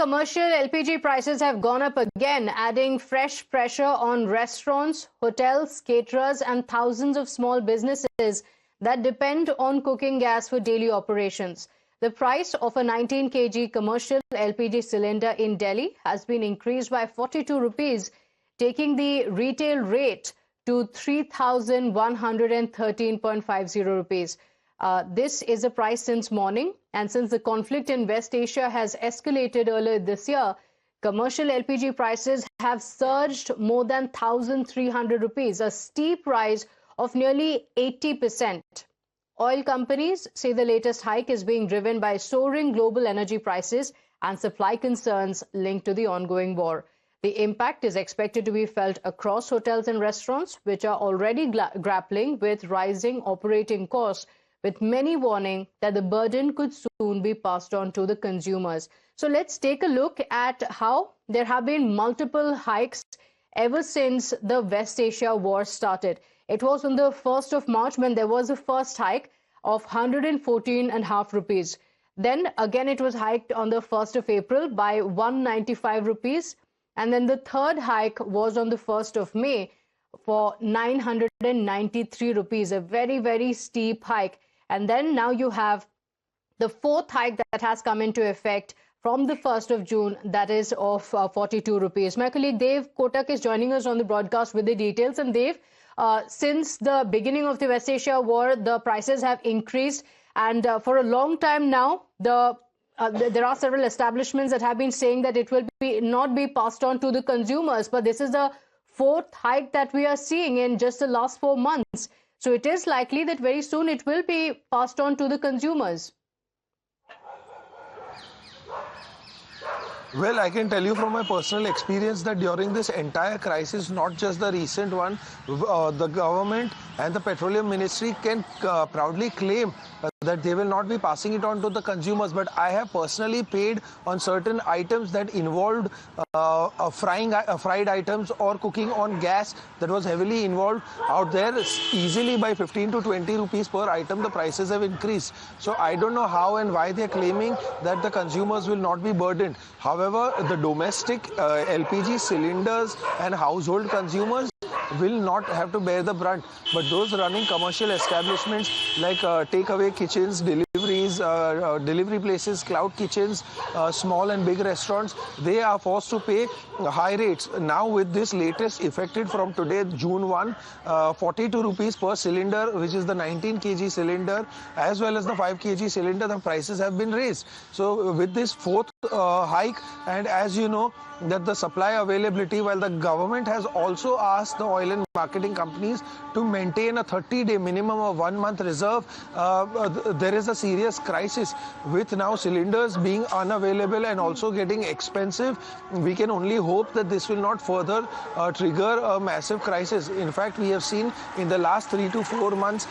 commercial LPG prices have gone up again, adding fresh pressure on restaurants, hotels, caterers and thousands of small businesses that depend on cooking gas for daily operations. The price of a 19 kg commercial LPG cylinder in Delhi has been increased by 42 rupees, taking the retail rate to 3,113.50 rupees. This is a price since morning, and since the conflict in West Asia has escalated earlier this year, commercial LPG prices have surged more than 1,300 rupees, a steep rise of nearly 80%. Oil companies say the latest hike is being driven by soaring global energy prices and supply concerns linked to the ongoing war. The impact is expected to be felt across hotels and restaurants, which are already grappling with rising operating costs, with many warning that the burden could soon be passed on to the consumers. So let's take a look at how there have been multiple hikes ever since the West Asia war started. It was on the 1st of March when there was a first hike of 114.5 rupees. Then again it was hiked on the 1st of April by 195 rupees. And then the third hike was on the 1st of May for 993 rupees, a very, very steep hike. And then now you have the fourth hike that has come into effect from the 1st of June, that is of 42 rupees. My colleague Dev Kotak is joining us on the broadcast with the details. And Dev, since the beginning of the West Asia war, the prices have increased. And for a long time now, there are several establishments that have been saying that it will not be passed on to the consumers. But this is the fourth hike that we are seeing in just the last 4 months. So it is likely that very soon it will be passed on to the consumers. Well, I can tell you from my personal experience that during this entire crisis, not just the recent one, the government and the Petroleum Ministry can proudly claim that they will not be passing it on to the consumers. But I have personally paid on certain items that involved fried items or cooking on gas that was heavily involved out there. Easily by 15 to 20 rupees per item, the prices have increased. So I don't know how and why they are claiming that the consumers will not be burdened. However, the domestic LPG cylinders and household consumers will not have to bear the brunt, but those running commercial establishments like takeaway kitchens, deliveries, delivery places, cloud kitchens, small and big restaurants, they are forced to pay high rates. Now with this latest effected from today, June 1, 42 rupees per cylinder, which is the 19 kg cylinder, as well as the 5 kg cylinder, the prices have been raised. So with this fourth hike, and as you know, that the supply availability, while the government has also asked the oil and marketing companies to maintain a 30-day minimum of 1 month reserve, there is a serious crisis with now cylinders being unavailable and also getting expensive. We can only hope that this will not further trigger a massive crisis. In fact, we have seen in the last 3 to 4 months,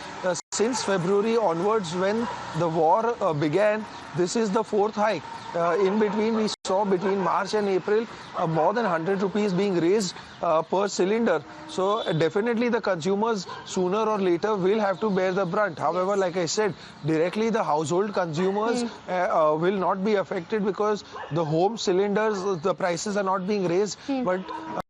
since February onwards when the war began, this is the fourth hike. In between, we saw between March and April more than 100 rupees being raised per cylinder. So definitely the consumers sooner or later will have to bear the brunt. However, like I said, directly the household consumers will not be affected because the home cylinders, the prices are not being raised, but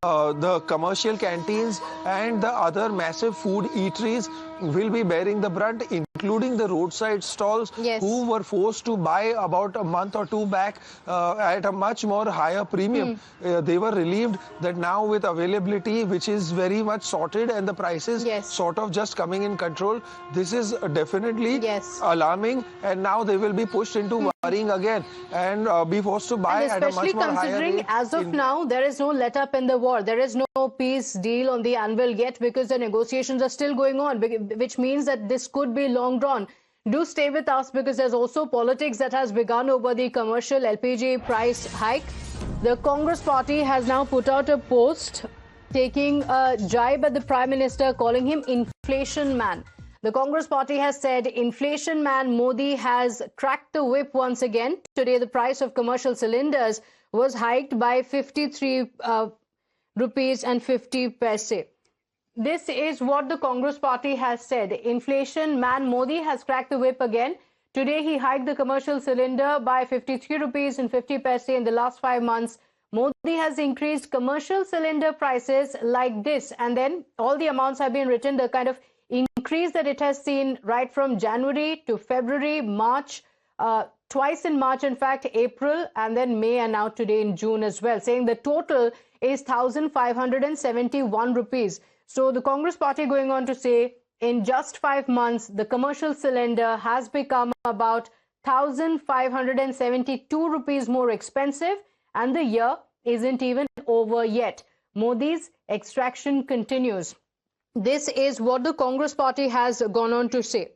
the commercial canteens and the other massive food eateries will be bearing the brunt, including the roadside stalls who were forced to buy about a month or two back at a much more higher premium. They were relieved that now with availability, which is very much sorted, and the prices sort of just coming in control, this is definitely alarming, and now they will be pushed into worrying again and be forced to buy at a much more higher rate. Especially considering as of now, there is no let up in the war. There is no peace deal on the anvil yet because the negotiations are still going on, which means that this could be long drawn. Do stay with us because there's also politics that has begun over the commercial LPG price hike. The Congress party has now put out a post taking a jibe at the Prime Minister, calling him inflation man. The Congress party has said inflation man Modi has cracked the whip once again. Today, the price of commercial cylinders was hiked by 53 rupees and 50 paise. This is what the Congress party has said. Inflation man Modi has cracked the whip again. Today, he hiked the commercial cylinder by 53 rupees and 50 paise in the last 5 months. Modi has increased commercial cylinder prices like this, and then all the amounts have been written, the kind of increase that it has seen right from January to February, March, twice in March, in fact, April, and then May, and now today in June as well, saying the total is 1,571 rupees. So the Congress party going on to say, in just 5 months, the commercial cylinder has become about 1,572 rupees more expensive, and the year isn't even over yet. Modi's extraction continues. This is what the Congress party has gone on to say.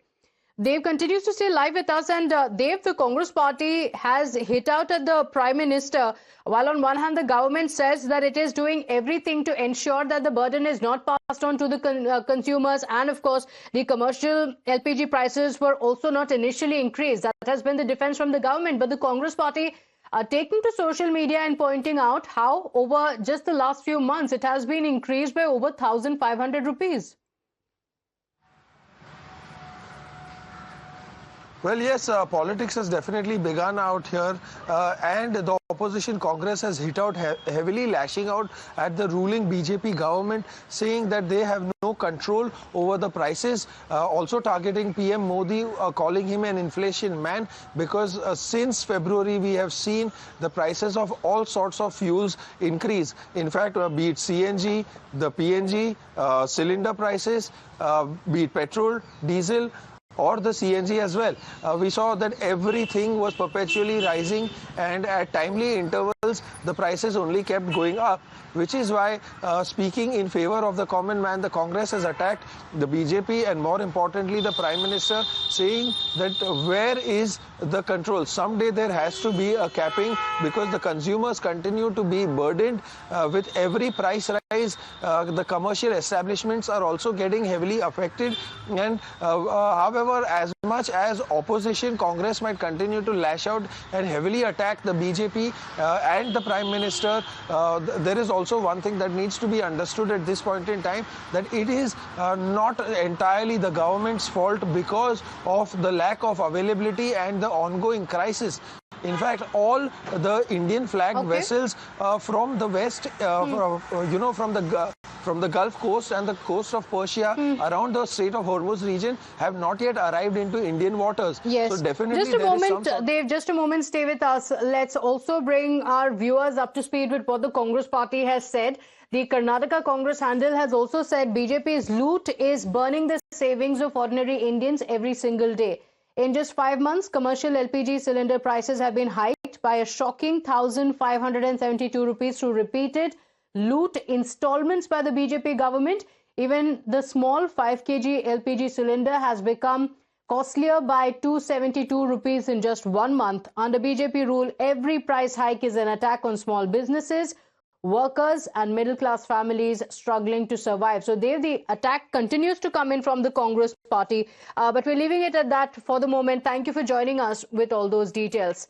Dev continues to stay live with us, and Dev, the Congress party has hit out at the Prime Minister, while on one hand the government says that it is doing everything to ensure that the burden is not passed on to the consumers, and of course the commercial LPG prices were also not initially increased. That has been the defense from the government, but the Congress party taking to social media and pointing out how over just the last few months it has been increased by over 1,500 rupees. Well, yes, politics has definitely begun out here, and the opposition Congress has hit out heavily, lashing out at the ruling BJP government, saying that they have no control over the prices, also targeting PM Modi, calling him an inflation man, because since February we have seen the prices of all sorts of fuels increase. In fact, be it CNG, the PNG, cylinder prices, be it petrol, diesel, or the CNG as well. We saw that everything was perpetually rising, and at timely intervals the prices only kept going up, which is why, speaking in favor of the common man, the Congress has attacked the BJP and more importantly the Prime Minister, saying that where is the control? Someday there has to be a capping, because the consumers continue to be burdened with every price rise. The commercial establishments are also getting heavily affected, and however, as much as opposition, Congress might continue to lash out and heavily attack the BJP and the Prime Minister, there is also one thing that needs to be understood at this point in time, that it is not entirely the government's fault because of the lack of availability and the ongoing crisis. In fact, all the Indian flag vessels from the west, from the Gulf coast and the coast of Persia around the Strait of Hormuz region have not yet arrived into Indian waters. Yes. So definitely just a moment, Dave, just a moment, stay with us. Let's also bring our viewers up to speed with what the Congress party has said. The Karnataka Congress handle has also said BJP's loot is burning the savings of ordinary Indians every single day. In just 5 months, commercial LPG cylinder prices have been hiked by a shocking 1,572 rupees through repeated loot installments by the BJP government. Even the small 5 kg LPG cylinder has become costlier by 272 rupees in just 1 month. Under BJP rule, every price hike is an attack on small businesses, workers and middle-class families struggling to survive. So the attack continues to come in from the Congress party, but we're leaving it at that for the moment. Thank you for joining us with all those details.